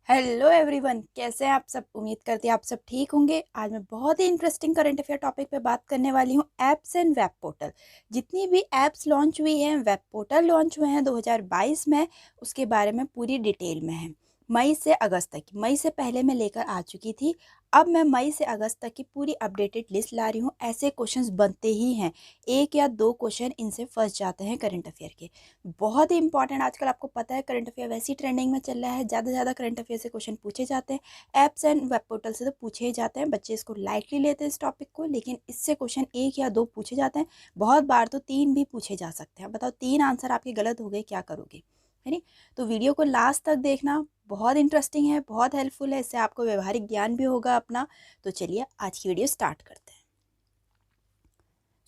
Hello everyone, कैसे हैं आप सब। उम्मीद करती हैं आप सब ठीक होंगे। आज मैं बहुत ही इंटरेस्टिंग करंट अफेयर टॉपिक पे बात करने वाली हूँ, एप्स एंड वेब पोर्टल। जितनी भी एप्स लॉन्च हुई हैं, वेब पोर्टल लॉन्च हुए हैं 2022 में, उसके बारे में पूरी डिटेल में है। मई से अगस्त तक, मई से पहले मैं लेकर आ चुकी थी, अब मैं मई से अगस्त तक की पूरी अपडेटेड लिस्ट ला रही हूँ। ऐसे क्वेश्चंस बनते ही हैं, एक या दो क्वेश्चन इनसे फंस जाते हैं करंट अफेयर के। बहुत ही इंपॉर्टेंट, आजकल आपको पता है करंट अफेयर वैसी ट्रेंडिंग में चल रहा है, ज़्यादा से ज़्यादा करंट अफेयर से क्वेश्चन पूछे जाते हैं। ऐप्स एंड वेब पोर्टल से तो पूछे ही जाते हैं, बच्चे इसको लाइटली लेते हैं इस टॉपिक को, लेकिन इससे क्वेश्चन एक या दो पूछे जाते हैं, बहुत बार तो तीन भी पूछे जा सकते हैं। बताओ, तीन आंसर आपके गलत हो गए, क्या करोगे, है नहीं। तो वीडियो को लास्ट तक देखना, बहुत इंटरेस्टिंग है, बहुत हेल्पफुल है, इससे आपको व्यवहारिक ज्ञान भी होगा अपना। तो चलिए आज की वीडियो स्टार्ट करते हैं।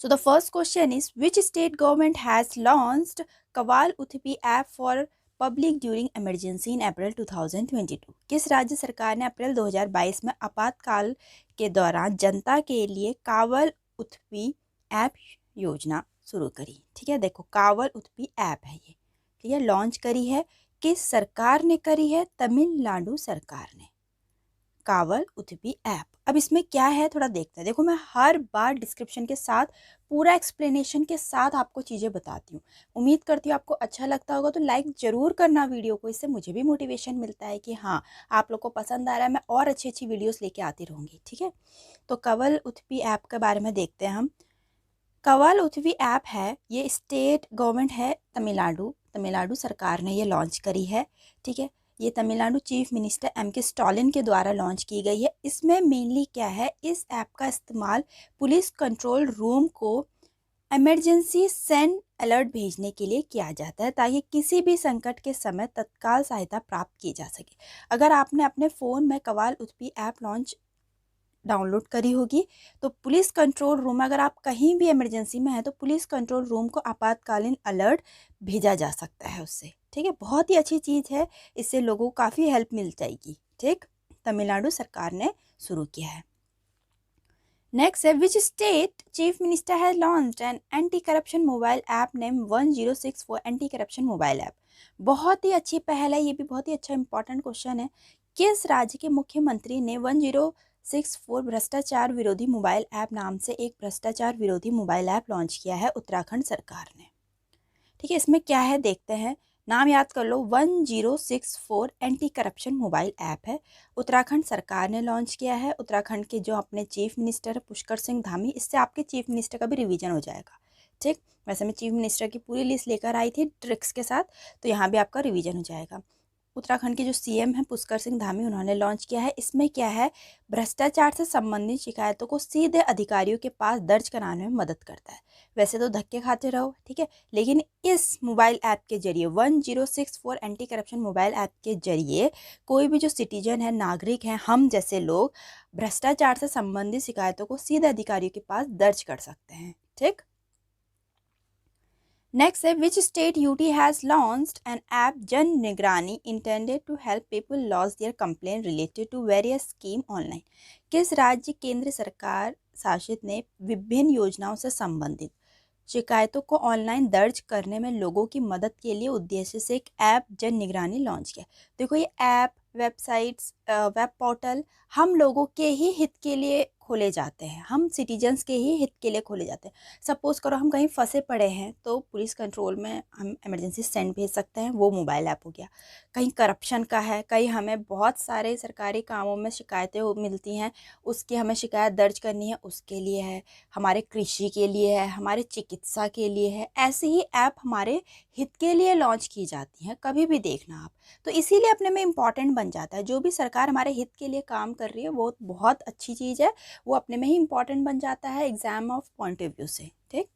So the first question is, which state government has launched Kawal Uthpi app for public during emergency in April 2022? किस राज्य सरकार ने अप्रैल 2022 में आपातकाल के दौरान जनता के लिए कावल उथपी ऐप योजना शुरू करी? ठीक है, देखो कावल उथपी ऐप है ये, ठीक है, लॉन्च करी है। किस सरकार ने करी है? तमिलनाडु सरकार ने, कावल उथपी ऐप। अब इसमें क्या है थोड़ा देखते हैं। देखो, मैं हर बार डिस्क्रिप्शन के साथ पूरा एक्सप्लेनेशन के साथ आपको चीज़ें बताती हूँ। उम्मीद करती हूँ आपको अच्छा लगता होगा, तो लाइक ज़रूर करना वीडियो को, इससे मुझे भी मोटिवेशन मिलता है कि हाँ, आप लोग को पसंद आ रहा है, मैं और अच्छी अच्छी वीडियोस लेके आती रहूँगी। ठीक है, तो कावल उथपी ऐप के बारे में देखते हैं हम। कावल उथपी ऐप है, ये स्टेट गवर्नमेंट है तमिलनाडु, तमिलनाडु सरकार ने ये लॉन्च करी है। ठीक है, ये Tamil Nadu chief minister M.K. Stalin के द्वारा लॉन्च की गई है। इसमें मेनली क्या है, इस ऐप का इस्तेमाल पुलिस कंट्रोल रूम को इमरजेंसी सेंड अलर्ट भेजने के लिए किया जाता है, ताकि किसी भी संकट के समय तत्काल सहायता प्राप्त की जा सके। अगर आपने अपने फ़ोन में कावल उथपी ऐप लॉन्च डाउनलोड करी होगी, तो पुलिस कंट्रोल रूम, अगर आप कहीं भी इमरजेंसी में हैं, तो पुलिस कंट्रोल रूम को आपातकालीन अलर्ट भेजा जा सकता है उससे। ठीक है, बहुत ही अच्छी चीज़ है, इससे लोगों को काफ़ी हेल्प मिल जाएगी। ठीक, तमिलनाडु सरकार ने शुरू किया है। नेक्स्ट है, which state chief minister has launched an anti corruption mobile app name 1064 anti corruption mobile app. बहुत ही अच्छी पहल है, ये भी बहुत ही अच्छा इंपॉर्टेंट क्वेश्चन है। किस राज्य के मुख्यमंत्री ने 1064 भ्रष्टाचार विरोधी मोबाइल ऐप नाम से एक भ्रष्टाचार विरोधी मोबाइल ऐप लॉन्च किया है? उत्तराखंड सरकार ने। ठीक है, इसमें क्या है देखते हैं, नाम याद कर लो, 1064 एंटी करप्शन मोबाइल ऐप है, उत्तराखंड सरकार ने लॉन्च किया है। उत्तराखंड के जो अपने चीफ मिनिस्टर है पुष्कर सिंह धामी, इससे आपके चीफ मिनिस्टर का भी रिवीजन हो जाएगा। ठीक, वैसे मैं चीफ मिनिस्टर की पूरी लिस्ट लेकर आई थी ट्रिक्स के साथ, तो यहाँ भी आपका रिवीजन हो जाएगा। उत्तराखंड के जो CM हैं पुष्कर सिंह धामी, उन्होंने लॉन्च किया है। इसमें क्या है, भ्रष्टाचार से संबंधित शिकायतों को सीधे अधिकारियों के पास दर्ज कराने में मदद करता है। वैसे तो धक्के खाते रहो, ठीक है, लेकिन इस मोबाइल ऐप के जरिए, 1064 एंटी करप्शन मोबाइल ऐप के जरिए, कोई भी जो सिटीजन है, नागरिक हैं, हम जैसे लोग, भ्रष्टाचार से संबंधित शिकायतों को सीधे अधिकारियों के पास दर्ज कर सकते हैं। ठीक, नेक्स्ट है, which state UT has launched an app Jan Nigrani intended to help people lodge their complain related to various scheme online? किस राज्य केंद्र सरकार शासित ने विभिन्न योजनाओं से संबंधित शिकायतों को ऑनलाइन दर्ज करने में लोगों की मदद के लिए उद्देश्य से एक ऐप जन निगरानी लॉन्च किया? देखो, ये ऐप, वेबसाइट्स, वेब पोर्टल हम लोगों के ही हित के लिए खोले जाते हैं, हम सिटीजन्स के ही हित के लिए खोले जाते हैं। सपोज करो हम कहीं फंसे पड़े हैं, तो पुलिस कंट्रोल में हम इमरजेंसी सेंड भेज सकते हैं, वो मोबाइल ऐप हो गया। कहीं करप्शन का है, कहीं हमें बहुत सारे सरकारी कामों में शिकायतें मिलती हैं, उसकी हमें शिकायत दर्ज करनी है, उसके लिए है। हमारे कृषि के लिए है, हमारे चिकित्सा के लिए है, ऐसे ही ऐप हमारे हित के लिए लॉन्च की जाती हैं, कभी भी देखना आप। तो इसीलिए अपने में इम्पॉर्टेंट बन जाता है, जो भी सरकार हमारे हित के लिए काम कर रही है वो बहुत अच्छी चीज़ है, वो अपने में ही इम्पॉर्टेंट बन जाता है exam of point of view से। ठीक,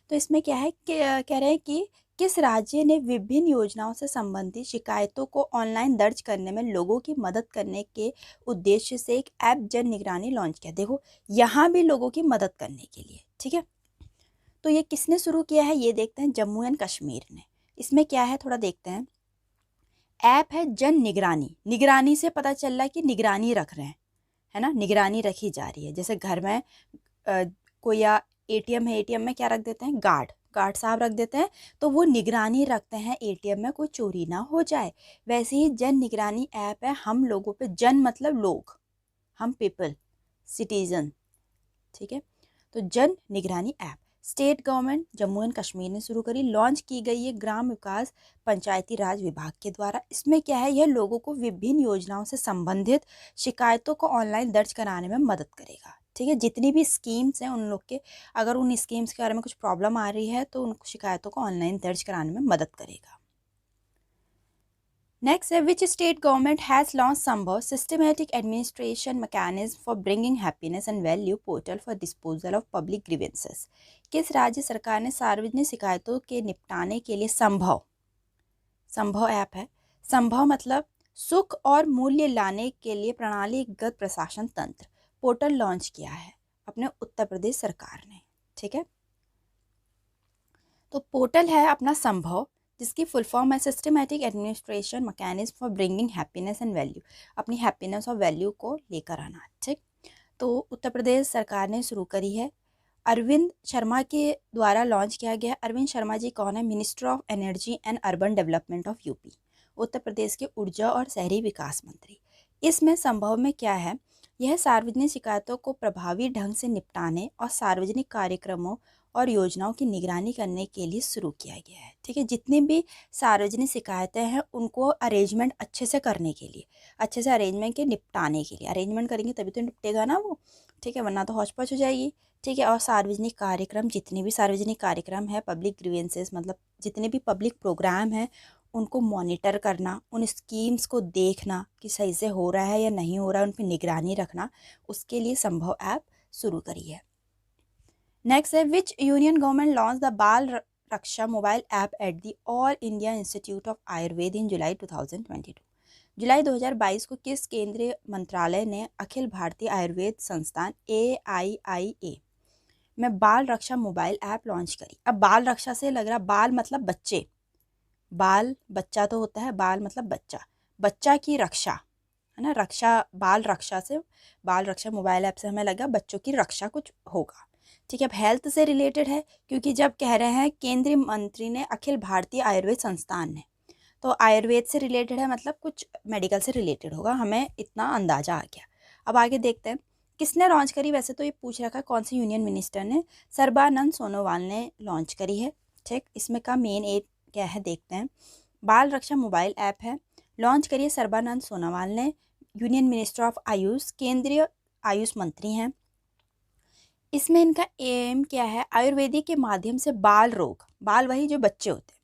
तो इसमें क्या है कि कह रहे हैं कि किस राज्य ने विभिन्न योजनाओं से संबंधित शिकायतों को ऑनलाइन दर्ज करने में लोगों की मदद करने के उद्देश्य से एक ऐप जन निगरानी लॉन्च किया? देखो, यहाँ भी लोगों की मदद करने के लिए। ठीक है, तो ये किसने शुरू किया है, ये देखते हैं, जम्मू एंड कश्मीर ने। इसमें क्या है थोड़ा देखते हैं। ऐप है जन निगरानी, निगरानी से पता चल रहा है कि निगरानी रख रहे हैं, है ना, निगरानी रखी जा रही है। जैसे घर में कोई या ATM है, ATM में क्या रख देते हैं, गार्ड, कार्ड साहब रख देते हैं, तो वो निगरानी रखते हैं एटीएम में कोई चोरी ना हो जाए। वैसे ही जन निगरानी ऐप है हम लोगों पे, जन मतलब लोग, हम पीपल, सिटीजन, ठीक है। तो जन निगरानी app state government Jammu and Kashmir ने शुरू करी, लॉन्च की गई है ग्राम विकास पंचायती राज विभाग के द्वारा। इसमें क्या है, यह लोगों को विभिन्न योजनाओं से संबंधित शिकायतों को ऑनलाइन दर्ज कराने में मदद करेगा, ठीक है। जितनी भी स्कीम्स हैं उन लोग के, अगर उन स्कीम्स के बारे में कुछ प्रॉब्लम आ रही है तो उन शिकायतों को ऑनलाइन दर्ज कराने में मदद करेगा। नेक्स्ट है, which state government has launch Sambhav systematic administration mechanism for bringing happiness and value portal for disposal of public grievances. किस राज्य सरकार ने सार्वजनिक शिकायतों के निपटाने के लिए संभव, संभव ऐप है, संभव मतलब सुख और मूल्य लाने के लिए प्रणालीगत प्रशासन तंत्र पोर्टल लॉन्च किया है अपने उत्तर प्रदेश सरकार ने, ठीक है। तो पोर्टल है अपना संभव, जिसकी फुल फॉर्म है systematic administration mechanism for bringing happiness and value, अपनी हैप्पीनेस और वैल्यू को लेकर आना, ठीक। तो उत्तर प्रदेश सरकार ने शुरू करी है, अरविंद शर्मा के द्वारा लॉन्च किया गया। अरविंद शर्मा जी कौन है, minister of energy and urban development of UP, Uttar Pradesh के ऊर्जा और शहरी विकास मंत्री। इसमें संभव में क्या है, यह सार्वजनिक शिकायतों को प्रभावी ढंग से निपटाने और सार्वजनिक कार्यक्रमों और योजनाओं की निगरानी करने के लिए शुरू किया गया है, ठीक है। जितनी भी सार्वजनिक शिकायतें हैं उनको अरेंजमेंट अच्छे से करने के लिए, अच्छे से अरेंजमेंट के निपटाने के लिए, अरेंजमेंट करेंगे तभी तो निपटेगा ना वो, ठीक है, वरना तो हौच पौच हो जाएगी, ठीक है। और सार्वजनिक कार्यक्रम, जितने भी सार्वजनिक कार्यक्रम है, पब्लिक ग्रीवेंसेस मतलब जितने भी पब्लिक प्रोग्राम हैं उनको मॉनिटर करना, उन स्कीम्स को देखना कि सही से हो रहा है या नहीं हो रहा है, उन पर निगरानी रखना, उसके लिए संभव ऐप शुरू करी है। नेक्स्ट है, which union government launch the Bal Raksha mobile app at the all India institute of Ayurveda in July 2022। जुलाई 2022 को किस केंद्रीय मंत्रालय ने अखिल भारतीय आयुर्वेद संस्थान AIIA में बाल रक्षा मोबाइल ऐप लॉन्च करी। अब बाल रक्षा से लग रहा, बाल मतलब बच्चे, बाल बच्चा तो होता है, बाल मतलब बच्चा, बच्चा की रक्षा है ना, रक्षा, बाल रक्षा से, बाल रक्षा मोबाइल ऐप से हमें लगा बच्चों की रक्षा कुछ होगा, ठीक है। अब हेल्थ से रिलेटेड है, क्योंकि जब कह रहे हैं केंद्रीय मंत्री ने अखिल भारतीय आयुर्वेद संस्थान ने, तो आयुर्वेद से रिलेटेड है मतलब कुछ मेडिकल से रिलेटेड होगा, हमें इतना अंदाजा आ गया। अब आगे देखते हैं किसने लॉन्च करी। वैसे तो ये पूछ रखा कौन से यूनियन मिनिस्टर ने, सर्बानंद सोनोवाल ने लॉन्च करी है, ठीक। इसमें का मेन एड क्या है देखते हैं। बाल रक्षा मोबाइल ऐप है, लॉन्च करिए सर्बानंद सोनोवाल ने, यूनियन मिनिस्टर ऑफ आयुष, केंद्रीय आयुष मंत्री हैं। इसमें इनका एम क्या है, आयुर्वेदिक के माध्यम से बाल रोग, बाल वही जो बच्चे होते हैं,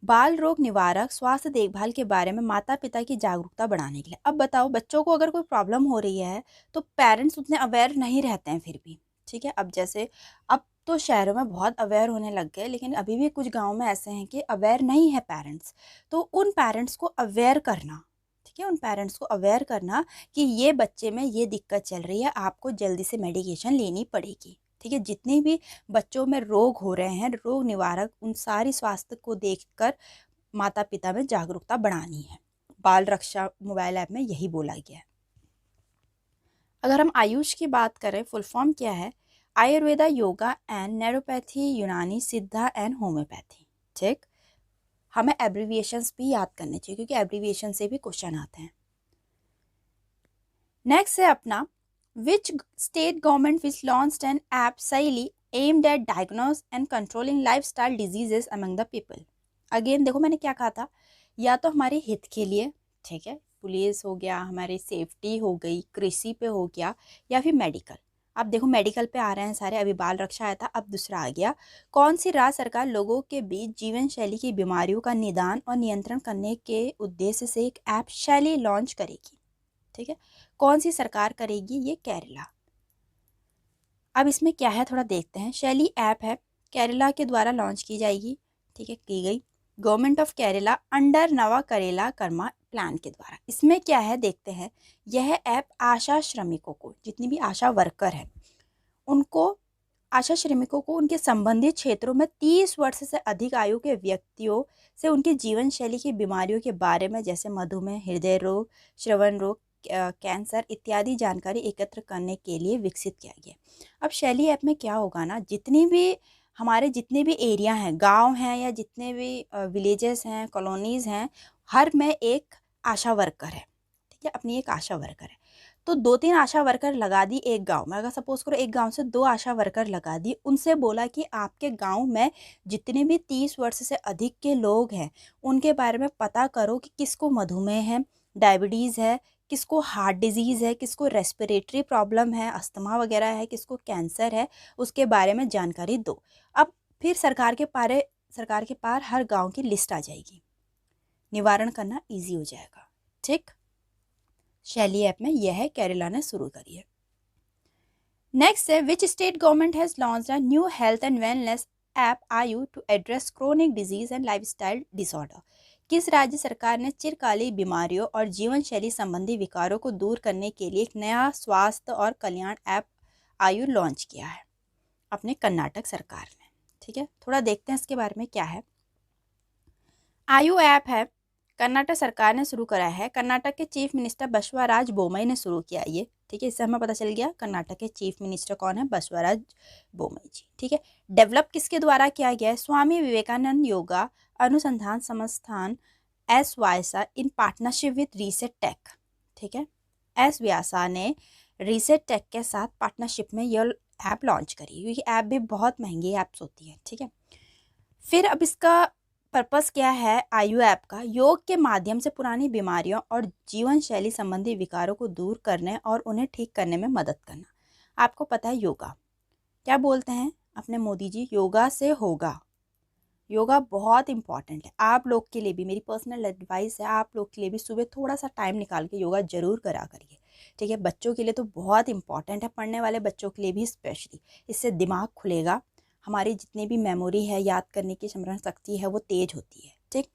बाल रोग निवारक स्वास्थ्य देखभाल के बारे में माता पिता की जागरूकता बढ़ाने के लिए। अब बताओ बच्चों को अगर कोई प्रॉब्लम हो रही है तो पेरेंट्स उतने अवेयर नहीं रहते हैं फिर भी, ठीक है। अब जैसे अब तो शहरों में बहुत अवेयर होने लग गए, लेकिन अभी भी कुछ गाँव में ऐसे हैं कि अवेयर नहीं है पेरेंट्स, तो उन पेरेंट्स को अवेयर करना, ठीक है, उन पेरेंट्स को अवेयर करना कि ये बच्चे में ये दिक्कत चल रही है, आपको जल्दी से मेडिकेशन लेनी पड़ेगी, ठीक है। जितने भी बच्चों में रोग हो रहे हैं, रोग निवारक, उन सारी स्वास्थ्य को देखकर माता पिता में जागरूकता बढ़ानी है। बाल रक्षा मोबाइल ऐप में यही बोला गया है। अगर हम आयुष की बात करें, फुल फॉर्म क्या है, आयुर्वेदा, योगा एंड नेरोपैथी, यूनानी, सिद्धा एंड होम्योपैथी, ठीक। हमें एब्रीविएशंस भी याद करने चाहिए क्योंकि एब्रीविएशन से भी क्वेश्चन आते हैं। नेक्स्ट है अपना, which state government which launched an app सैली aimed at diagnose and controlling lifestyle diseases among the people. Again देखो मैंने क्या कहा था, या तो हमारे हित के लिए, ठीक है, पुलिस हो गया, हमारी सेफ्टी हो गई, कृषि पे हो गया, या फिर मेडिकल। अब देखो मेडिकल पे आ रहे हैं सारे, अभी बाल रक्षा आया था, अब दूसरा आ गया, कौन सी राज्य सरकार लोगों के बीच जीवन शैली की बीमारियों का निदान और नियंत्रण करने के उद्देश्य से एक ऐप शैली लॉन्च करेगी, ठीक है। कौन सी सरकार करेगी, ये केरला। अब इसमें क्या है थोड़ा देखते हैं। शैली ऐप है, केरला के द्वारा लॉन्च की जाएगी, ठीक है, की गई गवर्नमेंट ऑफ केरला अंडर नवा करेला कर्मा प्लान के द्वारा। इसमें क्या है देखते हैं। यह ऐप आशा श्रमिकों को, जितनी भी आशा वर्कर हैं उनको, आशा श्रमिकों को उनके संबंधित क्षेत्रों में 30 वर्ष से अधिक आयु के व्यक्तियों से उनकी जीवन शैली की बीमारियों के बारे में, जैसे मधुमेह, हृदय रोग, श्रवण रोग, कैंसर इत्यादि जानकारी एकत्र करने के लिए विकसित किया गया। अब शैली ऐप में क्या होगा ना, जितनी भी हमारे जितने भी एरिया हैं, गांव हैं या जितने भी विलेजेस हैं, कॉलोनीज़ हैं, हर में एक आशा वर्कर है, ठीक है, अपनी एक आशा वर्कर है। तो 2-3 आशा वर्कर लगा दी एक गांव में। अगर सपोज करो एक गांव से 2 आशा वर्कर लगा दी, उनसे बोला कि आपके गांव में जितने भी 30 वर्ष से अधिक के लोग हैं उनके बारे में पता करो कि किसको मधुमेह है, डायबिटीज़ है, किसको हार्ट डिजीज़ है, किसको रेस्पिरेटरी प्रॉब्लम है, अस्थमा वगैरह है, किसको कैंसर है, उसके बारे में जानकारी दो। अब फिर सरकार के पार हर गांव की लिस्ट आ जाएगी, निवारण करना इजी हो जाएगा। ठीक, शैली ऐप में यह है, केरला ने शुरू करी है। नेक्स्ट है, which state government has launched a new health and wellness app Ayu to address chronic disease and lifestyle disorder. किस राज्य सरकार ने चिरकालीन बीमारियों और जीवन शैली संबंधी विकारों को दूर करने के लिए एक नया स्वास्थ्य और कल्याण ऐप आयु लॉन्च किया है? अपने कर्नाटक सरकार ने। ठीक है, थोड़ा देखते हैं इसके बारे में क्या है। आयु ऐप है, कर्नाटक सरकार ने शुरू करा है। कर्नाटक के चीफ मिनिस्टर बसवराज बोमई ने शुरू किया ये। ठीक है, इससे हमें पता चल गया कर्नाटक के चीफ मिनिस्टर कौन है, बसवराज बोमई जी। ठीक है, डेवलप किसके द्वारा किया गया है? Swami Vivekananda Yoga Anusandhan Sansthan S VYASA in partnership with Reset Tech. ठीक है, एस व्यासा ने रीसेट टेक के साथ पार्टनरशिप में यह ऐप लॉन्च करी, क्योंकि ऐप भी बहुत महंगी ऐप्स होती है। ठीक है, फिर अब इसका पर्पस क्या है आयु ऐप का? योग के माध्यम से पुरानी बीमारियों और जीवन शैली संबंधी विकारों को दूर करने और उन्हें ठीक करने में मदद करना। आपको पता है योगा क्या बोलते हैं अपने मोदी जी? योगा से होगा। योगा बहुत इंपॉर्टेंट है आप लोग के लिए भी, मेरी पर्सनल एडवाइस है, आप लोग के लिए भी सुबह थोड़ा सा टाइम निकाल के योगा जरूर करा करिए। ठीक है, बच्चों के लिए तो बहुत इंपॉर्टेंट है, पढ़ने वाले बच्चों के लिए भी स्पेशली। इससे दिमाग खुलेगा, हमारी जितनी भी मेमोरी है, याद करने की स्मरण शक्ति है, वो तेज होती है। ठीक,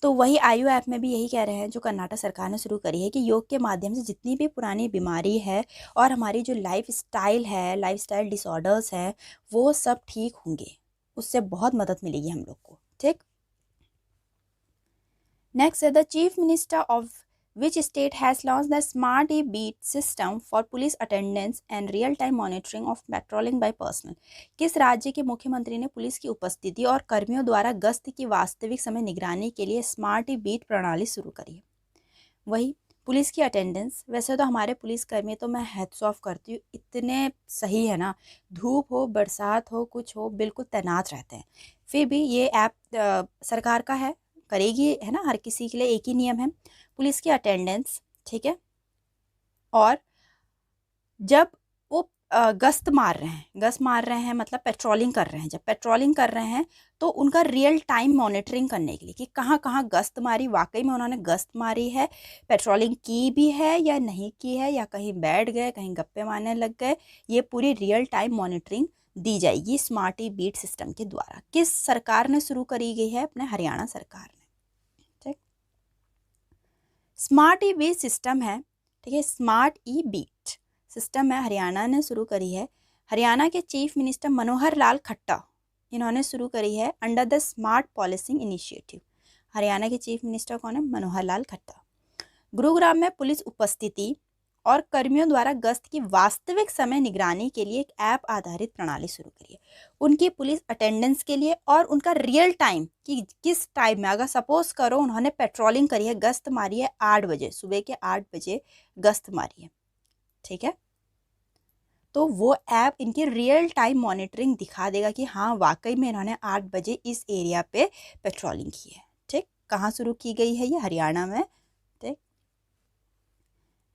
तो वही आयु ऐप में भी यही कह रहे हैं जो कर्नाटक सरकार ने शुरू करी है कि योग के माध्यम से जितनी भी पुरानी बीमारी है और हमारी जो लाइफ स्टाइल डिसऑर्डर्स हैं, वो सब ठीक होंगे, उससे बहुत मदद मिलेगी हम लोग को। ठीक, नेक्स्ट है, the chief minister of which state has launched the Smart E-Beat system for police attendance and real-time monitoring of patrolling by personnel? किस राज्य के मुख्यमंत्री ने पुलिस की उपस्थिति और कर्मियों द्वारा गश्त की वास्तविक समय निगरानी के लिए स्मार्ट ई-बीट प्रणाली शुरू करी है? वही पुलिस की अटेंडेंस। वैसे तो हमारे पुलिसकर्मी तो मैं हैट्स ऑफ करती हूँ, इतने सही है ना, धूप हो बरसात हो कुछ हो बिल्कुल तैनात रहते हैं। फिर भी ये ऐप सरकार का है, करेगी, है ना, हर किसी के लिए एक ही नियम है, पुलिस की अटेंडेंस। ठीक है, और जब वो गश्त मार रहे हैं मतलब पेट्रोलिंग कर रहे हैं, जब पेट्रोलिंग कर रहे हैं तो उनका रियल टाइम मॉनिटरिंग करने के लिए कि कहाँ कहाँ गश्त मारी, वाकई में उन्होंने गश्त मारी है, पेट्रोलिंग की भी है या नहीं की है, या कहीं बैठ गए, कहीं गप्पे मारने लग गए, ये पूरी रियल टाइम मॉनिटरिंग दी जाएगी स्मार्ट ई बीट सिस्टम के द्वारा। किस सरकार ने शुरू करी गई है? अपने हरियाणा सरकार ने। ठीक, स्मार्ट ई बीट सिस्टम है। ठीक है, स्मार्ट ई बीट सिस्टम है, हरियाणा ने शुरू करी है। हरियाणा के चीफ मिनिस्टर मनोहर लाल खट्टर इन्होंने शुरू करी है under the smart policing initiative. Haryana के चीफ मिनिस्टर कौन है? मनोहर लाल खट्टर। गुरुग्राम में पुलिस उपस्थिति और कर्मियों द्वारा गश्त की वास्तविक समय निगरानी के लिए एक ऐप आधारित प्रणाली शुरू करी है, उनकी पुलिस अटेंडेंस के लिए और उनका रियल टाइम कि किस टाइम में, अगर सपोज करो उन्होंने पेट्रोलिंग करी है, गश्त मारी है 8 बजे, सुबह के 8 बजे गश्त मारी है, ठीक है, तो वो ऐप इनकी रियल टाइम मॉनिटरिंग दिखा देगा कि हाँ वाकई में इन्होंने 8 बजे इस एरिया पे पेट्रोलिंग की है। ठीक, कहाँ शुरू की गई है? ये हरियाणा में। ठीक,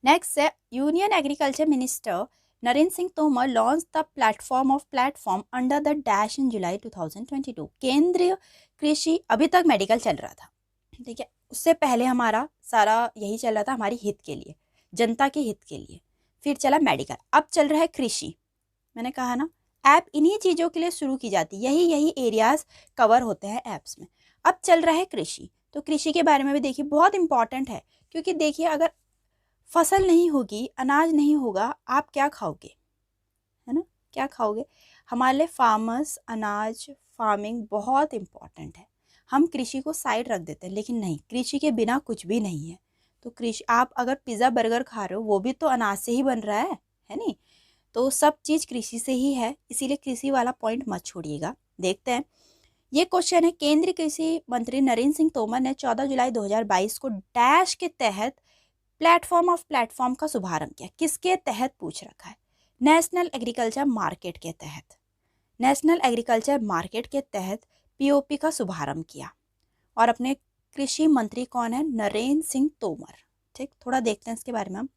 नेक्स्ट है, union agriculture minister Narendra Singh Tomar launch the platform under the dash in July 2022। केंद्रीय कृषि, अभी तक मेडिकल चल रहा था, ठीक है, उससे पहले हमारा सारा यही चल रहा था हमारी हित के लिए, जनता के हित के लिए, फिर चला मेडिकल, अब चल रहा है कृषि। मैंने कहा ना ऐप इन्हीं चीज़ों के लिए शुरू की जाती है, यही एरियाज कवर होते हैं ऐप्स में। अब चल रहा है कृषि, तो कृषि के बारे में भी देखिए, बहुत इंपॉर्टेंट है, क्योंकि देखिए अगर फसल नहीं होगी, अनाज नहीं होगा, आप क्या खाओगे, है ना, क्या खाओगे? हमारे लिए फार्मर्स, अनाज, फार्मिंग बहुत इंपॉर्टेंट है। हम कृषि को साइड रख देते हैं, लेकिन नहीं, कृषि के बिना कुछ भी नहीं है। तो कृषि, आप अगर पिज़्ज़ा बर्गर खा रहे हो वो भी तो अनाज से ही बन रहा है नहीं? तो सब चीज़ कृषि से ही है, इसीलिए कृषि वाला पॉइंट मत छोड़िएगा। देखते हैं। ये क्वेश्चन है, केंद्रीय कृषि मंत्री नरेंद्र सिंह तोमर ने 14 जुलाई 2022 को डैश के तहत प्लेटफॉर्म ऑफ प्लेटफॉर्म का शुभारंभ किया। किसके तहत पूछ रखा है? नेशनल एग्रीकल्चर मार्केट के तहत। नेशनल एग्रीकल्चर मार्केट के तहत पीओपी का शुभारंभ किया। और अपने कृषि मंत्री कौन है? नरेंद्र सिंह तोमर। ठीक, थोड़ा देखते हैं इसके बारे में हम।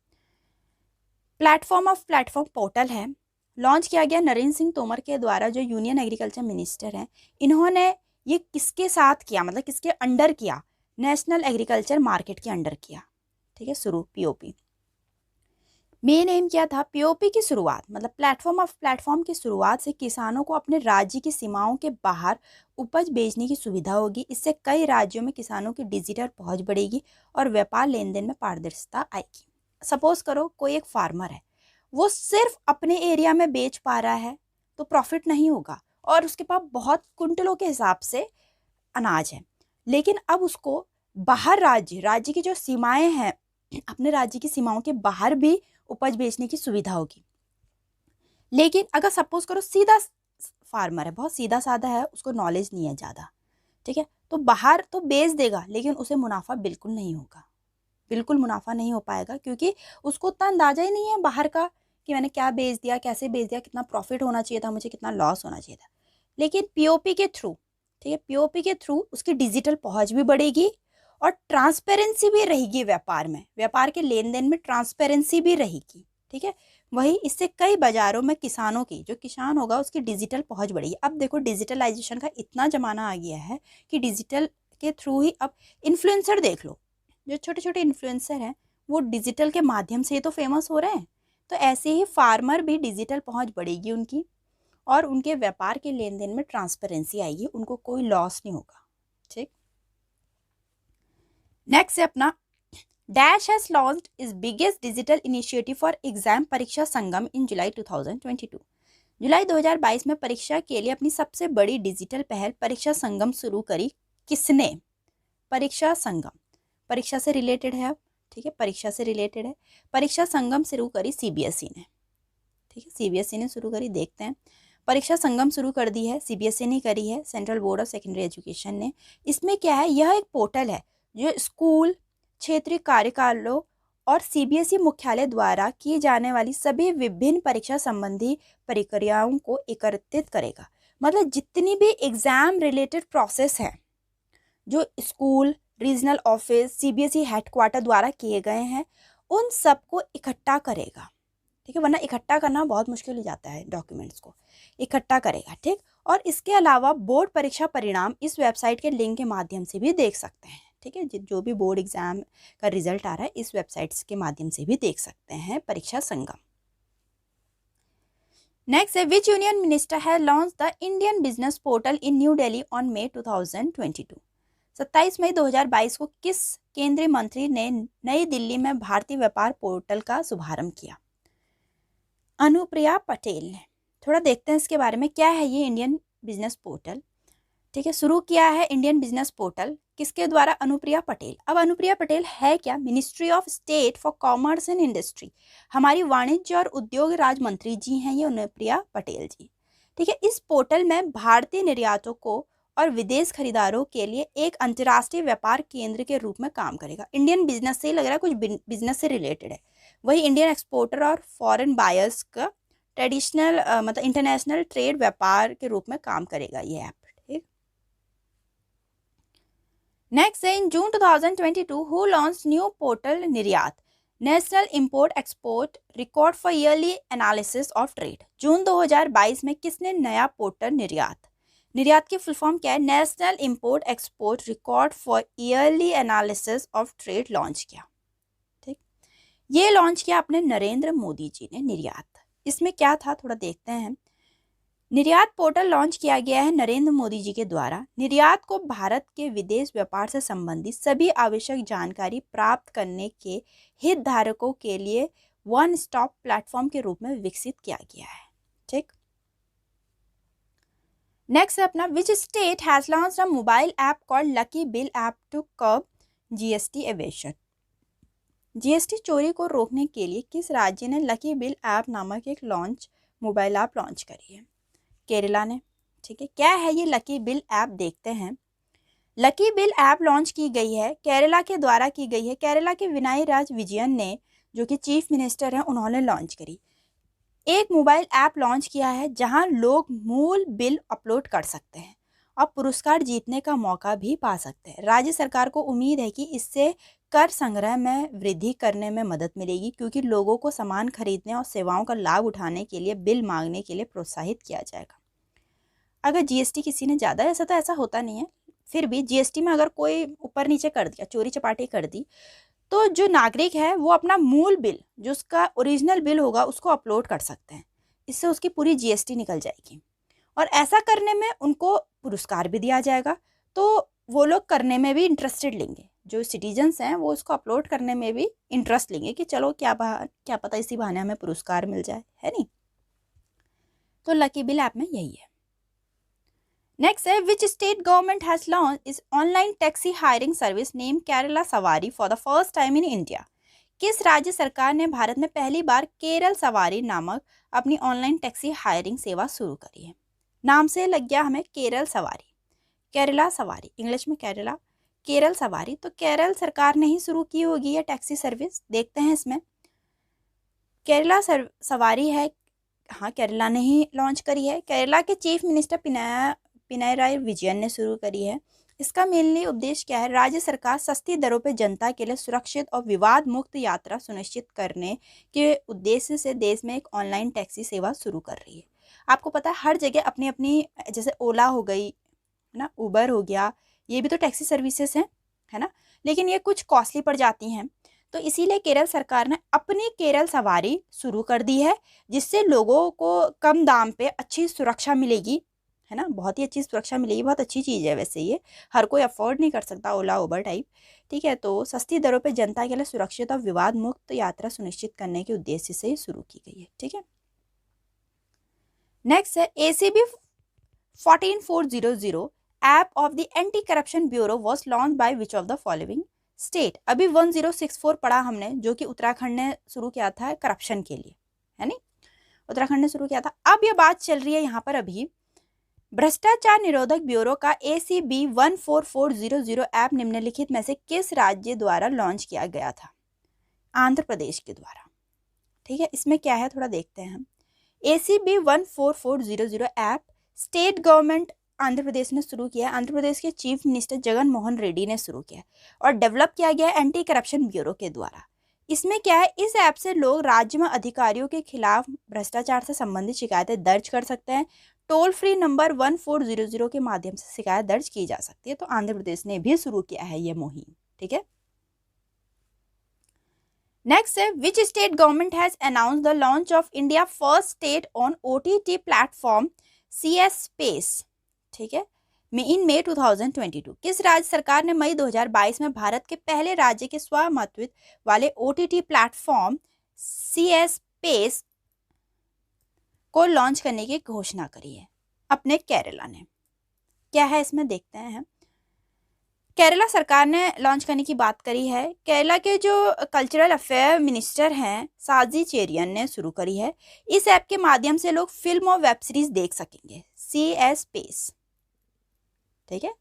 प्लेटफॉर्म ऑफ प्लेटफॉर्म पोर्टल है, लॉन्च किया गया नरेंद्र सिंह तोमर के द्वारा, जो यूनियन एग्रीकल्चर मिनिस्टर हैं। इन्होंने ये किसके साथ किया, मतलब किसके अंडर किया? नेशनल एग्रीकल्चर मार्केट के अंडर किया। ठीक है, शुरू पीओपी। मेन एम क्या था? पीओपी की शुरुआत, मतलब प्लेटफॉर्म ऑफ प्लेटफॉर्म की शुरुआत से किसानों को अपने राज्य की सीमाओं के बाहर उपज बेचने की सुविधा होगी। इससे कई राज्यों में किसानों की डिजिटल पहुंच बढ़ेगी और व्यापार लेन देन में पारदर्शिता आएगी। सपोज करो कोई एक फार्मर है, वो सिर्फ अपने एरिया में बेच पा रहा है तो प्रॉफिट नहीं होगा, और उसके पास बहुत कुंटलों के हिसाब से अनाज है, लेकिन अब उसको बाहर राज्य की जो सीमाएं हैं, अपने राज्य की सीमाओं के बाहर भी उपज बेचने की सुविधा होगी। लेकिन अगर सपोज करो सीधा फार्मर है, बहुत सीधा साधा है, उसको नॉलेज नहीं है ज़्यादा, ठीक है, तो बाहर तो बेच देगा लेकिन उसे मुनाफा बिल्कुल नहीं होगा, बिल्कुल मुनाफा नहीं हो पाएगा, क्योंकि उसको उतना अंदाजा ही नहीं है बाहर का कि मैंने क्या बेच दिया, कैसे बेच दिया, कितना प्रॉफिट होना चाहिए था मुझे, कितना लॉस होना चाहिए था। लेकिन पीओपी के थ्रू, ठीक है, पीओपी के थ्रू उसकी डिजिटल पहुंच भी बढ़ेगी और ट्रांसपेरेंसी भी रहेगी व्यापार में, व्यापार के लेन देन में ट्रांसपेरेंसी भी रहेगी। ठीक है, वही इससे कई बाजारों में किसानों की, जो किसान होगा उसकी डिजिटल पहुंच बढ़ेगी। अब देखो डिजिटलाइजेशन का इतना ज़माना आ गया है कि डिजिटल के थ्रू ही, अब इन्फ्लुएंसर देख लो, जो छोटे छोटे इन्फ्लुएंसर हैं वो डिजिटल के माध्यम से ही तो फेमस हो रहे हैं। तो ऐसे ही फार्मर भी डिजिटल पहुंच बढ़ेगी उनकी, और उनके व्यापार के लेन देन में ट्रांसपेरेंसी आएगी, उनको कोई लॉस नहीं होगा। ठीक, नेक्स्ट है अपना, dash has launched is biggest digital initiative for exam परीक्षा संगम इन जुलाई 2022। जुलाई 2022 में परीक्षा के लिए अपनी सबसे बड़ी डिजिटल पहल परीक्षा संगम शुरू करी। किसने? परीक्षा संगम, परीक्षा से रिलेटेड है, ठीक है, परीक्षा से रिलेटेड है। परीक्षा संगम शुरू करी सीबीएसई ने, ठीक है, सीबीएसई ने शुरू करी। देखते हैं, परीक्षा संगम शुरू कर दी है, सीबीएसई ने करी है, central board of secondary education ने। इसमें क्या है? यह एक पोर्टल है जो स्कूल, क्षेत्रीय कार्यकालों और सीबीएसई मुख्यालय द्वारा की जाने वाली सभी विभिन्न परीक्षा संबंधी प्रक्रियाओं को एकत्रित करेगा। मतलब जितनी भी एग्जाम रिलेटेड प्रोसेस है जो school, regional office, CBSE headquarter द्वारा किए गए हैं, उन सबको इकट्ठा करेगा। ठीक है, वरना इकट्ठा करना बहुत मुश्किल हो जाता है, डॉक्यूमेंट्स को इकट्ठा करेगा। ठीक, और इसके अलावा बोर्ड परीक्षा परिणाम इस वेबसाइट के लिंक के माध्यम से भी देख सकते हैं। ठीक है, जो भी बोर्ड एग्जाम का रिजल्ट आ रहा है इस वेबसाइट्स के माध्यम से भी देख सकते हैं परीक्षा संगम। नेक्स्ट है, which union minister has launch the Indian business portal in new Delhi on May 2022। 27 मई 2022 को किस केंद्रीय मंत्री ने नई दिल्ली में भारतीय व्यापार पोर्टल का शुभारंभ किया? अनुप्रिया पटेल ने। थोड़ा देखते हैं इसके बारे में, क्या है ये इंडियन बिजनेस पोर्टल। ठीक है, शुरू किया है इंडियन बिजनेस पोर्टल किसके द्वारा? अनुप्रिया पटेल। अब अनुप्रिया पटेल है क्या? Ministry of state for commerce and industry, हमारी वाणिज्य और उद्योग राज्य मंत्री जी हैं ये अनुप्रिया पटेल जी। ठीक है, इस पोर्टल में भारतीय निर्यातकों और विदेश खरीदारों के लिए एक अंतर्राष्ट्रीय व्यापार केंद्र के रूप में काम करेगा। इंडियन बिजनेस से लग रहा है, कुछ बिजनेस से रिलेटेड है। वही इंडियन एक्सपोर्टर और फॉरेन बायर्स का ट्रेडिशनल मतलब इंटरनेशनल ट्रेड व्यापार के रूप में काम करेगा ये ऐप। ठीक, नेक्स्ट है, in June 2022 who launch new portal NIRYAT national import export record for yearly analysis of trade. जून 2022 में किसने नया पोर्टल निर्यात की फुल फॉर्म क्या है? National import export record for yearly analysis of trade launch किया। ठीक, ये लॉन्च किया अपने नरेंद्र मोदी जी ने निर्यात। इसमें क्या था थोड़ा देखते हैं। निर्यात पोर्टल लॉन्च किया गया है नरेंद्र मोदी जी के द्वारा। निर्यात को भारत के विदेश व्यापार से संबंधित सभी आवश्यक जानकारी प्राप्त करने के हितधारकों के लिए वन स्टॉप प्लेटफॉर्म के रूप में विकसित किया गया है। ठीक, नेक्स्ट है अपना, which state has launched a mobile app called lucky bill app to curb GST evasion. GST चोरी को रोकने के लिए किस राज्य ने लकी बिल ऐप नामक एक मोबाइल ऐप लॉन्च करी है? केरला ने। ठीक है, क्या है ये लकी बिल ऐप, देखते हैं। लकी बिल ऐप लॉन्च की गई है, केरला के द्वारा की गई है। केरला के विनाई राज विजयन ने, जो कि चीफ मिनिस्टर हैं, उन्होंने लॉन्च करी। एक मोबाइल ऐप लॉन्च किया है जहां लोग मूल बिल अपलोड कर सकते हैं और पुरस्कार जीतने का मौका भी पा सकते हैं। राज्य सरकार को उम्मीद है कि इससे कर संग्रह में वृद्धि करने में मदद मिलेगी, क्योंकि लोगों को सामान खरीदने और सेवाओं का लाभ उठाने के लिए बिल मांगने के लिए प्रोत्साहित किया जाएगा। अगर जीएसटी किसी ने ज़्यादा, ऐसा तो ऐसा होता नहीं है, फिर भी जीएसटी में अगर कोई ऊपर नीचे कर दिया, चोरी चपाटी कर दी, तो जो नागरिक है वो अपना मूल बिल, जो उसका ओरिजिनल बिल होगा, उसको अपलोड कर सकते हैं। इससे उसकी पूरी जीएसटी निकल जाएगी और ऐसा करने में उनको पुरस्कार भी दिया जाएगा, तो वो लोग करने में भी इंटरेस्टेड लेंगे। जो सिटीजन्स हैं वो उसको अपलोड करने में भी इंटरेस्ट लेंगे कि चलो क्या पता इसी बहाने हमें पुरस्कार मिल जाए, है नहीं। तो लकी बिल ऐप में यही है। नेक्स्ट है, which state government has launch is online taxi hiring service name Kerala Savari for the first time in India. किस राज्य सरकार ने भारत में पहली बार केरल सवारी नामक अपनी ऑनलाइन टैक्सी हायरिंग सेवा शुरू करी है। नाम से लग गया हमें केरल सवारी, केरला सवारी, इंग्लिश में केरला, केरल सवारी। तो केरल सरकार ने ही शुरू की होगी ये टैक्सी सर्विस। देखते हैं इसमें, केरला सवारी है, हाँ केरला ने ही लॉन्च करी है। केरला के चीफ मिनिस्टर पिनाराई विजयन ने शुरू करी है। इसका मेनली उद्देश्य क्या है? राज्य सरकार सस्ती दरों पर जनता के लिए सुरक्षित और विवाद मुक्त यात्रा सुनिश्चित करने के उद्देश्य से देश में एक ऑनलाइन टैक्सी सेवा शुरू कर रही है। आपको पता है हर जगह अपनी अपनी, जैसे ओला हो गई है ना, उबर हो गया, ये भी तो टैक्सी सर्विसेज हैं, है ना, लेकिन ये कुछ कॉस्टली पड़ जाती हैं। तो इसीलिए केरल सरकार ने अपनी केरल सवारी शुरू कर दी है, जिससे लोगों को कम दाम पे अच्छी सुरक्षा मिलेगी, है ना, बहुत ही अच्छी सुरक्षा मिलेगी। बहुत अच्छी चीज़ है वैसे, ये हर कोई अफोर्ड नहीं कर सकता ओला उबर टाइप, ठीक है। तो सस्ती दरों पे जनता के लिए सुरक्षित और विवाद मुक्त यात्रा सुनिश्चित करने के उद्देश्य से शुरू की गई है, ठीक है। नेक्स्ट है, ACB 14400 app of the anti corruption bureau was launch by which of the following state. अभी 1064 पढ़ा हमने, जो कि उत्तराखंड ने शुरू किया था करप्शन के लिए, है नहीं, उत्तराखंड ने शुरू किया था। अब ये बात चल रही है यहाँ पर अभी, भ्रष्टाचार निरोधक ब्यूरो का ACB 14400 ऐप निम्नलिखित में से किस राज्य द्वारा लॉन्च किया गया था? आंध्र प्रदेश के द्वारा, ठीक है। इसमें क्या है थोड़ा देखते हैं हम। ACB 14400 app state government Andhra Pradesh ने शुरू किया। आंध्र प्रदेश के चीफ मिनिस्टर जगन मोहन रेड्डी ने शुरू किया और डेवलप किया गया एंटी करप्शन ब्यूरो के द्वारा। इसमें क्या है, इस ऐप से लोग राज्य में अधिकारियों के खिलाफ भ्रष्टाचार से संबंधित शिकायतें दर्ज कर सकते हैं। टोल फ्री नंबर 1400 के माध्यम से शिकायत दर्ज की जा सकती है। तो आंध्र प्रदेश ने भी शुरू किया है ये मुहिम, ठीक है। नेक्स्ट है, which state government has announce the launch of India first state on OTT platform CS space, ठीक है, इन मई 2022। किस राज्य सरकार ने मई 2022 में भारत के पहले राज्य के स्वामित्व वाले OTT प्लेटफॉर्म CS स्पेस को लॉन्च करने की घोषणा करी है? अपने केरला ने। क्या है इसमें देखते हैं। केरला सरकार ने लॉन्च करने की बात करी है। केरला के जो कल्चरल अफेयर मिनिस्टर हैं साजी चेरियन ने शुरू करी है। इस ऐप के माध्यम से लोग फिल्म और वेब सीरीज देख सकेंगे। CS स्पेस, ठीक है,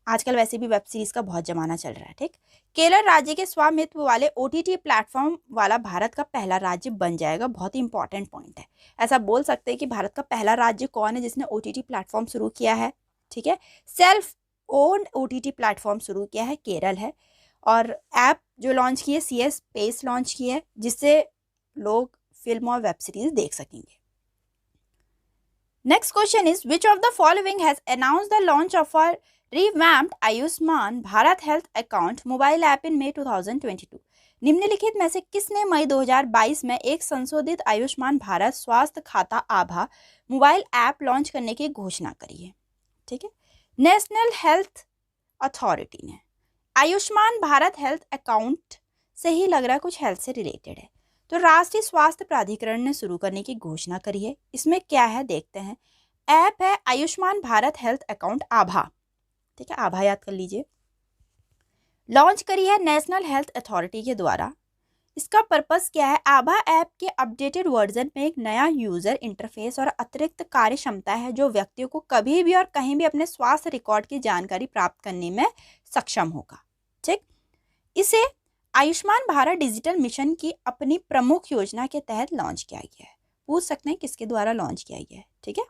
आजकल वैसे भी वेब सीरीज का बहुत जमाना चल रहा है, ठीक। केरल राज्य के स्वामित्व वाले OTT प्लेटफॉर्म वाला भारत का पहला राज्य बन जाएगा। बहुत ही इंपॉर्टेंट पॉइंट है। ऐसा बोल सकते हैं कि भारत का पहला राज्य कौन है जिसने OTT प्लेटफॉर्म शुरू किया है, ठीक है। सेल्फ ओन्ड OTT प्लेटफॉर्म शुरू किया है, केरल है। और ऐप जो लॉन्च की है CS स्पेस लॉन्च की है, जिससे लोग फिल्म और वेब सीरीज देख सकेंगे। Next question is, which of the following has announced the launch of a revamped Ayushman Bharat health account mobile app in May 2022। निम्नलिखित में से किसने मई 2022 में एक संशोधित आयुष्मान भारत स्वास्थ्य खाता आभा मोबाइल ऐप लॉन्च करने की घोषणा करी है, ठीक है। नेशनल हेल्थ अथॉरिटी ने। आयुष्मान भारत हेल्थ अकाउंट से ही लग रहा है कुछ हेल्थ से रिलेटेड है। तो राष्ट्रीय स्वास्थ्य प्राधिकरण ने शुरू करने की घोषणा करी है। इसमें क्या है देखते हैं। ऐप है आयुष्मान भारत हेल्थ अकाउंट आभा, ठीक है, आभा याद कर लीजिए। लॉन्च करी है नेशनल हेल्थ अथॉरिटी के द्वारा। इसका पर्पस क्या है? आभा ऐप के अपडेटेड वर्जन में एक नया यूजर इंटरफेस और अतिरिक्त कार्य क्षमता है जो व्यक्तियों को कभी भी और कहीं भी अपने स्वास्थ्य रिकॉर्ड की जानकारी प्राप्त करने में सक्षम होगा। ठीक, इसे आयुष्मान भारत डिजिटल मिशन की अपनी प्रमुख योजना के तहत लॉन्च किया गया है। पूछ सकते हैं किसके द्वारा लॉन्च किया गया है। ठीक है,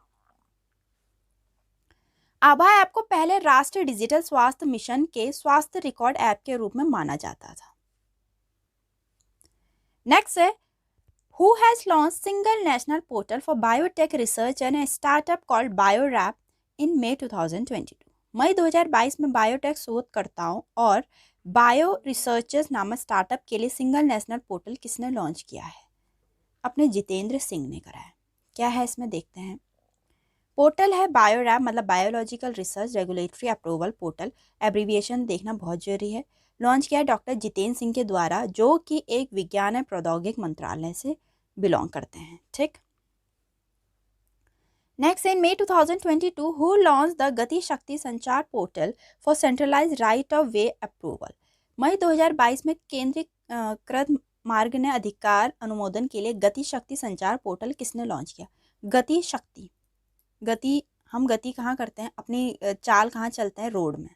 आभा ऐप को पहले राष्ट्रीय डिजिटल स्वास्थ्य मिशन के स्वास्थ्य रिकॉर्ड ऐप के रूप में माना जाता था। नेक्स्ट है, who has launched single national portal for biotech research and a startup called BioRap in May 2022। मई 2022 में बायोटेक शोधकर्ताओं और बायो रिसर्चर्स नामक स्टार्टअप के लिए सिंगल नेशनल पोर्टल किसने लॉन्च किया है? अपने जितेंद्र सिंह ने करा है। क्या है इसमें देखते हैं। पोर्टल है बायोरैप, मतलब biological research regulatory approval portal, abbreviation देखना बहुत जरूरी है। लॉन्च किया डॉक्टर जितेंद्र सिंह के द्वारा, जो कि एक विज्ञान एवं प्रौद्योगिक मंत्रालय से बिलोंग करते हैं। ठीक, next in May 2022 who launch the Gati Shakti Sanchar portal for centralize right of way approval. मई 2022 में केंद्रीकृत मार्ग ने अधिकार अनुमोदन के लिए गति शक्ति संचार पोर्टल किसने लॉन्च किया? गति शक्ति, गति हम गति कहाँ करते हैं, अपनी चाल कहाँ चलते हैं? रोड में,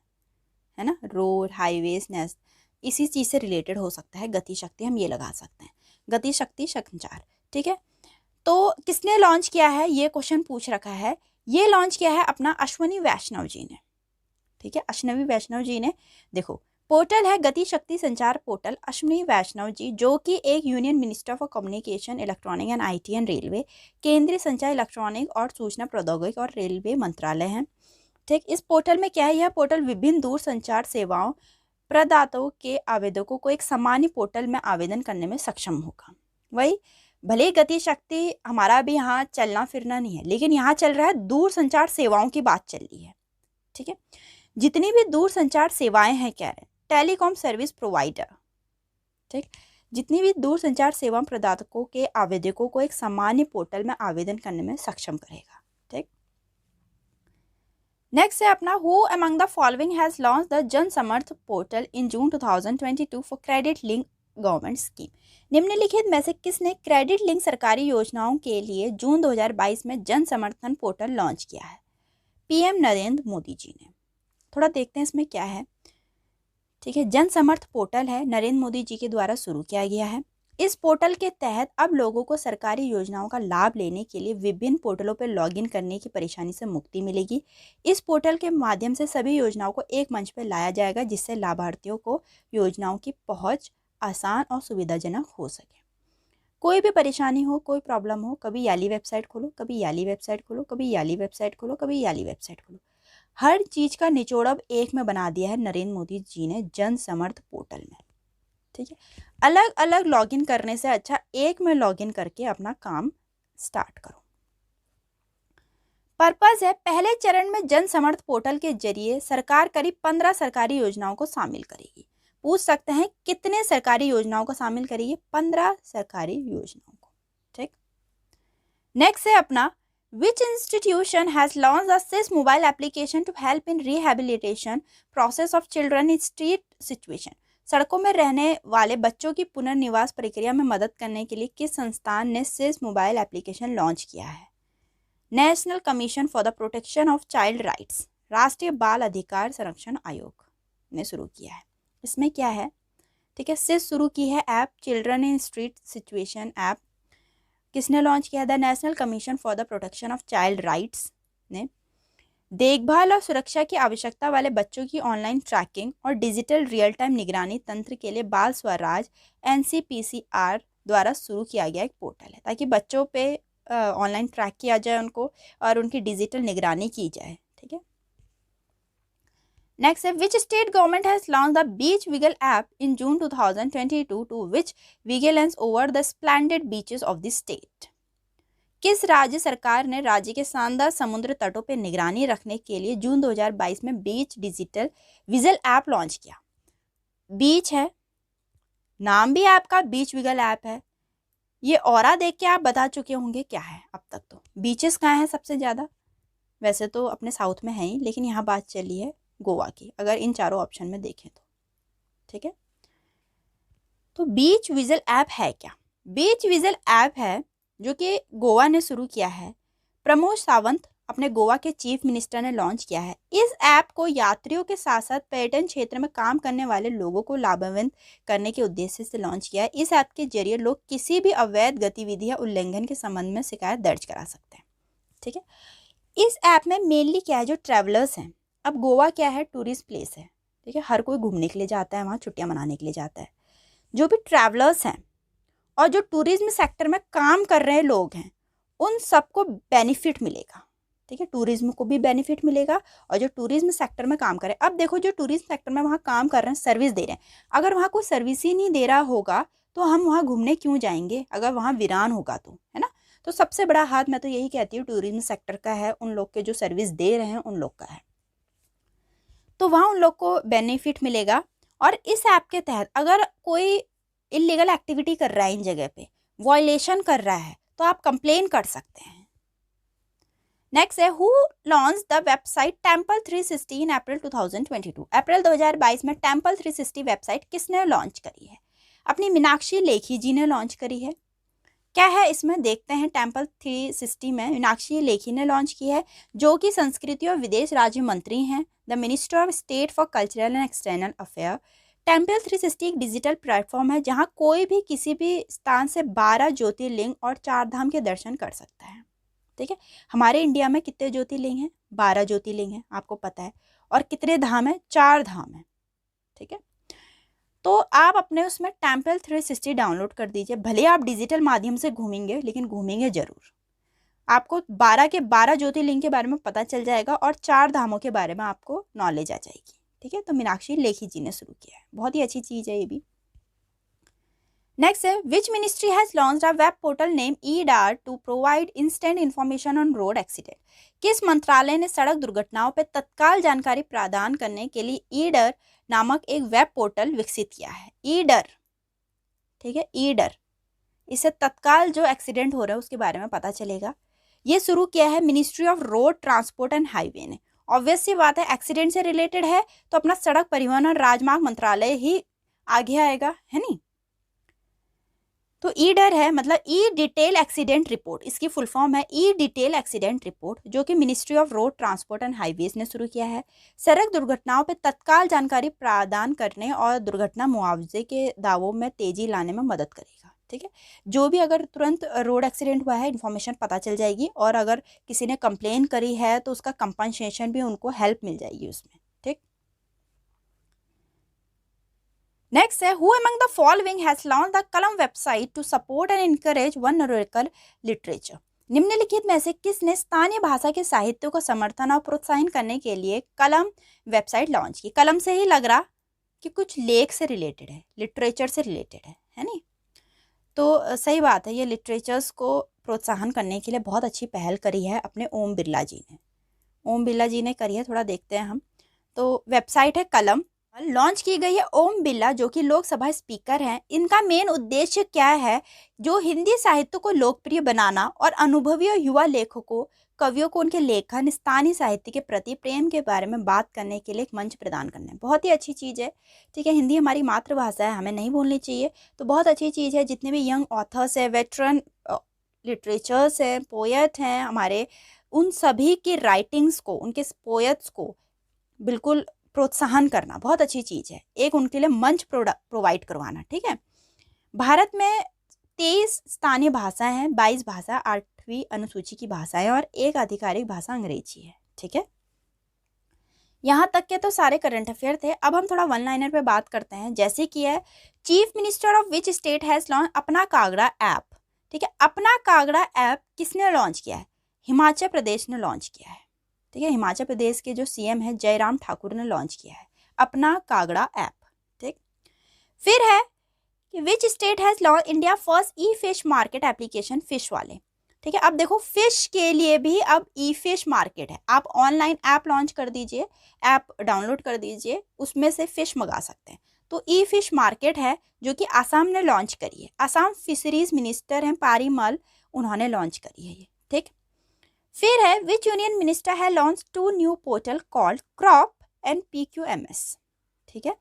है ना, रोड, हाईवेज, नेस्ट, इसी चीज़ से रिलेटेड हो सकता है गति शक्ति, हम ये लगा सकते हैं गति शक्ति संचार। ठीक है, तो किसने लॉन्च किया है ये क्वेश्चन पूछ रखा है। ये लॉन्च किया है अपना अश्वनी वैष्णव जी ने। ठीक है, अश्वनी वैष्णव जी ने। देखो, पोर्टल है गति शक्ति संचार पोर्टल, अश्विनी वैष्णव जी, जो कि एक union minister for communication, electronic and IT and railway, केंद्रीय संचार, इलेक्ट्रॉनिक और सूचना प्रौद्योगिकी और रेलवे मंत्रालय है। ठीक, इस पोर्टल में क्या है? यह पोर्टल विभिन्न दूर संचार सेवाओं प्रदाताओं के आवेदकों को एक सामान्य पोर्टल में आवेदन करने में सक्षम होगा। वही, भले गति शक्ति हमारा भी यहाँ चलना फिरना नहीं है, लेकिन यहाँ चल रहा है दूर संचार सेवाओं की बात चल रही है। ठीक है, जितनी भी दूर संचार सेवाएं हैं, कह रहे हैं टेलीकॉम सर्विस प्रोवाइडर। ठीक, जितनी भी दूर संचार सेवा प्रदाताओं के आवेदकों को एक सामान्य पोर्टल में आवेदन करने में सक्षम करेगा। ठीक, नेक्स्ट है अपना, who among the following has launch the Jan Samarth portal in June 2022 for credit link government scheme. निम्नलिखित में से किसने क्रेडिट लिंक सरकारी योजनाओं के लिए जून 2022 में जन समर्थन पोर्टल लॉन्च किया है? पीएम नरेंद्र मोदी जी ने। थोड़ा देखते हैं इसमें क्या है। ठीक है, जन समर्थ पोर्टल है, नरेंद्र मोदी जी के द्वारा शुरू किया गया है। इस पोर्टल के तहत अब लोगों को सरकारी योजनाओं का लाभ लेने के लिए विभिन्न पोर्टलों पर लॉगिन करने की परेशानी से मुक्ति मिलेगी। इस पोर्टल के माध्यम से सभी योजनाओं को एक मंच पर लाया जाएगा, जिससे लाभार्थियों को योजनाओं की पहुंच आसान और सुविधाजनक हो सके। कोई भी परेशानी हो, कोई प्रॉब्लम हो, कभी याली वेबसाइट खोलो, कभी याली वेबसाइट खोलो, कभी याली वेबसाइट खोलो, कभी याली वेबसाइट खोलो, हर चीज का निचोड़ अब एक में बना दिया है नरेंद्र मोदी जी ने जन समर्थ पोर्टल में। ठीक है, अलग अलग लॉगिन करने से अच्छा एक में लॉगिन करके अपना काम स्टार्ट करो। पर्पस है, पहले चरण में जन समर्थ पोर्टल के जरिए सरकार करीब 15 सरकारी योजनाओं को शामिल करेगी। पूछ सकते हैं कितने सरकारी योजनाओं को शामिल करेगी? 15 सरकारी योजनाओं को। ठीक, नेक्स्ट है अपना, Which institution has launched a SIS mobile application to help in rehabilitation process of children in street situation? सड़कों में रहने वाले बच्चों की पुनर्निवास प्रक्रिया में मदद करने के लिए किस संस्थान ने SIS मोबाइल एप्लीकेशन लॉन्च किया है? National commission for the protection of child rights, राष्ट्रीय बाल अधिकार संरक्षण आयोग ने शुरू किया है। इसमें क्या है? ठीक है, SIS शुरू की है app, children in street situation app किसने लॉन्च किया? The national commission for the protection of child rights ने। देखभाल और सुरक्षा की आवश्यकता वाले बच्चों की ऑनलाइन ट्रैकिंग और डिजिटल रियल टाइम निगरानी तंत्र के लिए बाल स्वराज NCPCR द्वारा शुरू किया गया एक पोर्टल है, ताकि बच्चों पे ऑनलाइन ट्रैक किया जाए उनको और उनकी डिजिटल निगरानी की जाए। ठीक है, नेक्स्ट है, which state government has launch the beach vigil app in June 2022 to which vigilance over the splendid beaches of the state. किस राज्य सरकार ने राज्य के शानदार समुद्र तटों पर निगरानी रखने के लिए जून 2022 में बीच डिजिटल विजिल ऐप लॉन्च किया? बीच है, नाम भी आपका बीच विगल ऐप है। ये ऑरा देख के आप बता चुके होंगे क्या है अब तक। तो बीचेस कहाँ हैं सबसे ज़्यादा? वैसे तो अपने साउथ में है ही, लेकिन यहाँ बात चली है गोवा की, अगर इन चारों ऑप्शन में देखें तो। ठीक है, तो बीच विजल ऐप है क्या? बीच विजल ऐप है जो कि गोवा ने शुरू किया है। प्रमोद सावंत अपने गोवा के चीफ मिनिस्टर ने लॉन्च किया है। इस ऐप को यात्रियों के साथ साथ पर्यटन क्षेत्र में काम करने वाले लोगों को लाभान्वित करने के उद्देश्य से लॉन्च किया है। इस ऐप के जरिए लोग किसी भी अवैध गतिविधि या उल्लंघन के संबंध में शिकायत दर्ज करा सकते हैं। ठीक है, इस ऐप में मेनली क्या है, जो ट्रैवलर्स हैं, अब गोवा क्या है, टूरिस्ट प्लेस है। ठीक है, हर कोई घूमने के लिए जाता है, वहाँ छुट्टियाँ मनाने के लिए जाता है। जो भी ट्रैवलर्स हैं और जो टूरिज्म सेक्टर में काम कर रहे लोग हैं, उन सबको बेनिफिट मिलेगा। ठीक है, टूरिज्म को भी बेनिफिट मिलेगा और जो टूरिज्म सेक्टर में काम कर रहे हैं, अब देखो जो टूरिज्म सेक्टर में वहाँ काम कर रहे हैं, सर्विस दे रहे हैं, अगर वहाँ कोई सर्विस ही नहीं दे रहा होगा तो हम वहाँ घूमने क्यों जाएंगे, अगर वहाँ वीरान होगा तो, है ना। तो सबसे बड़ा हाथ मैं तो यही कहती हूँ टूरिज्म सेक्टर का है, उन लोग के जो सर्विस दे रहे हैं उन लोग का है, तो वहाँ उन लोग को बेनिफिट मिलेगा। और इस ऐप के तहत अगर कोई इलीगल एक्टिविटी कर रहा है, इन जगह पे वायलेशन कर रहा है, तो आप कंप्लेन कर सकते हैं। नेक्स्ट है, who launch the website temple 360 in April 2022। अप्रैल 2022 में टेम्पल 360 वेबसाइट किसने लॉन्च करी है? अपनी मीनाक्षी लेखी जी ने लॉन्च करी है। क्या है इसमें देखते हैं। टेम्पल 360 में मीनाक्षी लेखी ने लॉन्च की है, जो कि संस्कृति और विदेश राज्य मंत्री हैं, the minister of state for cultural and external affair. Temple 360 एक डिजिटल प्लेटफॉर्म है जहां कोई भी किसी भी स्थान से 12 ज्योतिर्लिंग और 4 धाम के दर्शन कर सकता है। ठीक है, हमारे इंडिया में कितने ज्योतिर्लिंग हैं? 12 ज्योतिर्लिंग हैं, आपको पता है। और कितने धाम है? 4 धाम है। ठीक है, तो आप अपने उसमें टेम्पल 360 डाउनलोड कर दीजिए। भले आप डिजिटल माध्यम से घूमेंगे, लेकिन घूमेंगे जरूर। आपको 12 के 12 ज्योतिर्लिंग के बारे में पता चल जाएगा और 4 धामों के बारे में आपको नॉलेज आ जाएगी। ठीक है, तो मीनाक्षी लेखी जी ने शुरू किया है, बहुत ही अच्छी चीज़ है ये भी। नेक्स्ट है, which ministry has launched a web portal name eDAR to provide instant information on road accident. किस मंत्रालय ने सड़क दुर्घटनाओं पर तत्काल जानकारी प्रदान करने के लिए ईडर नामक एक वेब पोर्टल विकसित किया है? ईडर, ठीक है, ईडर, इससे तत्काल जो एक्सीडेंट हो रहा है उसके बारे में पता चलेगा। ये शुरू किया है ministry of road transport and highway ने। ऑब्वियस सी बात है, एक्सीडेंट से रिलेटेड है तो अपना सड़क परिवहन और राजमार्ग मंत्रालय ही आगे आएगा, है नहीं। तो ईडर है मतलब ई डिटेल एक्सीडेंट रिपोर्ट, इसकी फुल फॉर्म है ई डिटेल एक्सीडेंट रिपोर्ट, जो कि ministry of road transport and highways ने शुरू किया है। सड़क दुर्घटनाओं पर तत्काल जानकारी प्रदान करने और दुर्घटना मुआवजे के दावों में तेजी लाने में मदद करेगा। ठीक है, जो भी अगर तुरंत रोड एक्सीडेंट हुआ है, इन्फॉर्मेशन पता चल जाएगी, और अगर किसी ने कंप्लेन करी है तो उसका कंपनसेशन भी उनको हेल्प मिल जाएगी उसमें। ठीक, नेक्स्ट है, who among the following has launch the Kalam website to support and encourage vulnerable literature. निम्नलिखित में से किसने स्थानीय भाषा के साहित्य को समर्थन और प्रोत्साहन करने के लिए कलम वेबसाइट लॉन्च की? कलम से ही लग रहा कि कुछ लेख से रिलेटेड है, लिटरेचर से रिलेटेड है नहीं। तो सही बात है, ये लिटरेचर्स को प्रोत्साहन करने के लिए बहुत अच्छी पहल करी है अपने ओम बिरला जी ने। ओम बिरला जी ने करी है, थोड़ा देखते हैं हम। तो वेबसाइट है कलम, लॉन्च की गई है ओम बिरला जो कि लोकसभा स्पीकर हैं। इनका मेन उद्देश्य क्या है? जो हिंदी साहित्य को लोकप्रिय बनाना और अनुभवी और युवा लेखकों कवियों को उनके लेखन स्थानीय साहित्य के प्रति प्रेम के बारे में बात करने के लिए एक मंच प्रदान करना है। बहुत ही अच्छी चीज़ है। ठीक है, हिंदी हमारी मातृभाषा है, हमें नहीं भूलनी चाहिए, तो बहुत अच्छी चीज़ है। जितने भी यंग ऑथर्स है, वेटरन लिटरेचर्स हैं, पोएट हैं हमारे, उन सभी की राइटिंग्स को, उनके पोएट्स को बिल्कुल प्रोत्साहन करना बहुत अच्छी चीज़ है। एक उनके लिए मंच प्रोवाइड करवाना। ठीक है, भारत में 23 स्थानीय भाषाएं हैं, 22 भाषा 8वीं अनुसूची की भाषाएं और एक आधिकारिक भाषा अंग्रेजी है। ठीक है, यहाँ तक के तो सारे करंट अफेयर थे। अब हम थोड़ा वन लाइनर पे बात करते हैं, जैसे कि है chief minister of which state has launch अपना कागड़ा ऐप। ठीक है, अपना कागड़ा ऐप किसने लॉन्च किया है? हिमाचल प्रदेश ने लॉन्च किया है। ठीक है, हिमाचल प्रदेश के जो सीएम है जयराम ठाकुर ने लॉन्च किया है अपना कागड़ा ऐप। ठीक, फिर है कि विच state has launch India first E fish market application fish वाले। ठीक है, अब देखो फिश के लिए भी अब ई फिश मार्केट है। आप ऑनलाइन ऐप लॉन्च कर दीजिए, ऐप डाउनलोड कर दीजिए, उसमें से फिश मंगा सकते हैं। तो ई फिश मार्केट है जो कि आसाम ने लॉन्च करी है। आसाम फिशरीज मिनिस्टर हैं पारीमल, उन्होंने लॉन्च करी है ये। ठीक, फिर है विच यूनियन मिनिस्टर है launch 2 new portal called crop and PQMS। ठीक है,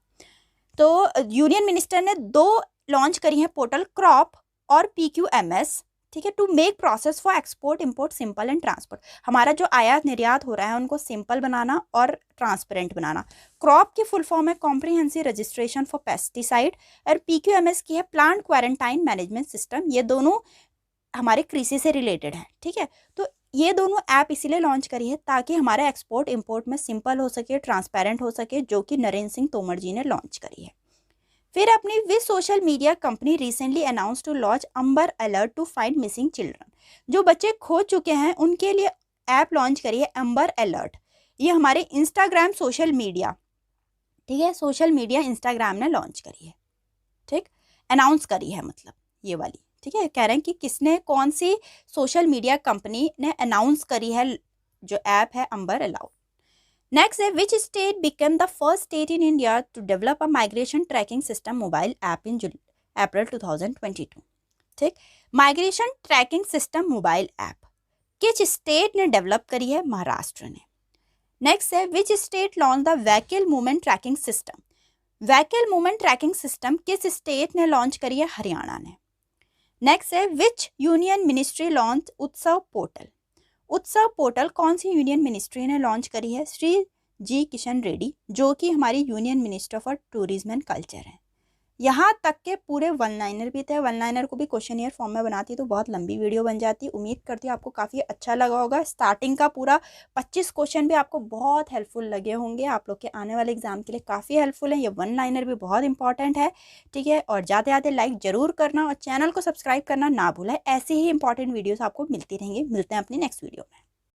तो यूनियन मिनिस्टर ने 2 लॉन्च करी है पोर्टल क्रॉप और PQMS, ठीक है, to make process for export import simple and transport. हमारा जो आयात निर्यात हो रहा है उनको सिंपल बनाना और ट्रांसपेरेंट बनाना। क्रॉप की फुल फॉर्म है कॉम्प्रिहेंसिव रजिस्ट्रेशन फॉर पेस्टिसाइड, और PQMS की है प्लांट क्वारंटाइन मैनेजमेंट सिस्टम। ये दोनों हमारे कृषि से रिलेटेड है, ठीक है। तो ये दोनों ऐप इसीलिए लॉन्च करी है ताकि हमारा एक्सपोर्ट इम्पोर्ट में सिंपल हो सके, ट्रांसपेरेंट हो सके, जो कि नरेंद्र सिंह तोमर जी ने लॉन्च करी है। फिर अपनी which social media company recently announce to launch amber alert to find missing children. जो बच्चे खो चुके हैं उनके लिए ऐप लॉन्च करी है अंबर अलर्ट। ये हमारे इंस्टाग्राम सोशल मीडिया, ठीक है, सोशल मीडिया इंस्टाग्राम ने लॉन्च करी है, ठीक, अनाउंस करी है, मतलब ये वाली, ठीक है। कह रहे हैं कि किसने, कौन सी सोशल मीडिया कंपनी ने अनाउंस करी है जो ऐप है अंबर अलर्ट। नेक्स्ट है which state become the first state in India to develop a migration tracking system mobile app in April 2022, ठीक। Migration tracking system mobile app किस state ने develop करी है? महाराष्ट्र ने। नेक्स्ट है which state launch the vehicle movement tracking system. Vehicle movement tracking system किस state ने launch करी है? हरियाणा ने। नेक्स्ट है विच यूनियन मिनिस्ट्री लॉन्च उत्सव पोर्टल। उत्सव पोर्टल कौन सी यूनियन मिनिस्ट्री ने लॉन्च करी है? श्री जी किशन रेड्डी, जो कि हमारी union minister for tourism and culture है। यहाँ तक के पूरे वन लाइनर भी थे, वन लाइनर को भी क्वेश्चन ईयर फॉर्म में बनाती तो बहुत लंबी वीडियो बन जाती। उम्मीद करती हूँ आपको काफ़ी अच्छा लगा होगा। स्टार्टिंग का पूरा 25 क्वेश्चन भी आपको बहुत हेल्पफुल लगे होंगे, आप लोग के आने वाले एग्जाम के लिए काफ़ी हेल्पफुल है। ये वन लाइनर भी बहुत इंपॉर्टेंट है, ठीक है। और जाते जाते लाइक ज़रूर करना और चैनल को सब्सक्राइब करना ना भूलें। ऐसे ही इंपॉर्टेंट वीडियोज़ आपको मिलती रहेंगी। मिलते हैं अपनी नेक्स्ट वीडियो में।